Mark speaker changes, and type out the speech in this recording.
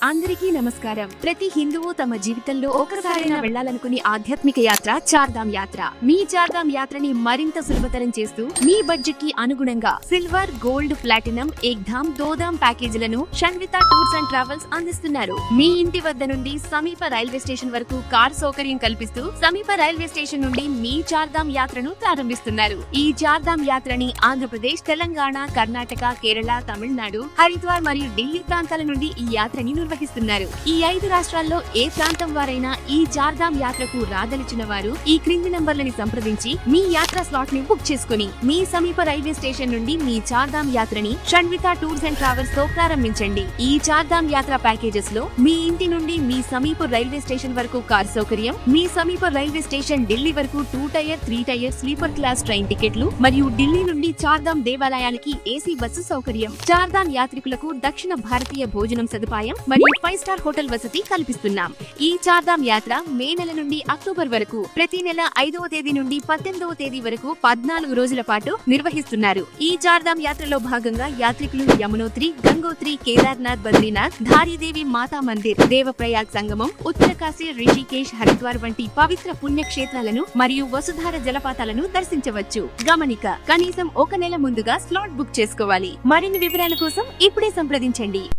Speaker 1: అందరికీ నమస్కారం. ప్రతి హిందువు తమ జీవితంలో ఒకసారైనా వెళ్లాలనుకునే ఆధ్యాత్మిక యాత్ర చార్ధామ్ యాత్ర. మీ చార్ధామ్ యాత్రని మరింత సులభతరం చేస్తూ మీ బడ్జెట్ కి అనుగుణంగా silver, gold, platinum, Ekdham, Dodham ప్యాకేజీలను షణ్విత టూర్స్ అండ్ ట్రావెల్స్ అందిస్తున్నారు. మీ ఇంటి వద్ద నుండి సమీప రైల్వే స్టేషన్ వరకు కార్ సౌకర్యం కల్పిస్తూ సమీప రైల్వే స్టేషన్ నుండి మీ చార్ధామ్ యాత్రను ప్రారంభిస్తున్నారు. ఈ చార్ధామ్ యాత్రని ఆంధ్రప్రదేశ్, తెలంగాణ, కర్ణాటక, కేరళ, తమిళనాడు, హరిద్వార్ మరియు ఢిల్లీ ప్రాంతాల నుండి ఈ యాత్రని నిర్వహిస్తున్నారు. ఈ 5 రాష్ట్రాల్లో ఏ ప్రాంతం వారైనా ఈ చార్ధామ్ యాత్రకు రాదలిచిన వారు ఈ క్రింది నంబర్లని సంప్రదించి మీ యాత్ర స్లాట్ ని బుక్ చేసుకుని మీ సమీప రైల్వే స్టేషన్ నుండి మీ చార్ధామ్ యాత్రని షణ్విత టూర్స్ అండ్ ట్రావెల్స్ తో ప్రారంభించండి. ఈ చార్ధామ్ యాత్ర ప్యాకేజెస్ లో మీ ఇంటి నుండి మీ సమీప రైల్వే స్టేషన్ వరకు కార్ సౌకర్యం, మీ సమీప రైల్వే స్టేషన్ ఢిల్లీ వరకు 2 tier, 3 tier sleeper class train టికెట్లు మరియు ఢిల్లీ నుండి చార్ధామ్ దేవాలయానికి ఏసీ బస్సు సౌకర్యం, చార్ధామ్ యాత్రికులకు దక్షిణ భారతీయ భోజనం సదుపాయం మరియు 5 స్టార్ హోటల్ వసతి కల్పిస్తున్నాం. ఈ చార్ధామ్ యాత్ర మే నెల నుండి అక్టోబర్ వరకు ప్రతి నెల 5వ తేదీ నుండి 18వ తేదీ వరకు 14 రోజుల పాటు నిర్వహిస్తున్నారు. ఈ చార్ధామ్ యాత్రలో భాగంగా యాత్రికులు యమునోత్రి, గంగోత్రి, కేదార్నాథ్, బద్రీనాథ్, ధారీదేవి మాతా మందిర్, దేవప్రయాగ్ సంగమం, ఉత్తరకాశీ, రిషికేశ్, హరిద్వార్ వంటి పవిత్ర పుణ్యక్షేత్రాలను మరియు వసుధార జలపాతాలను దర్శించవచ్చు. గమనిక: కనీసం 1 నెల ముందుగా స్లాట్ బుక్ చేసుకోవాలి. మరిన్ని వివరాల కోసం ఇప్పుడే సంప్రదించండి.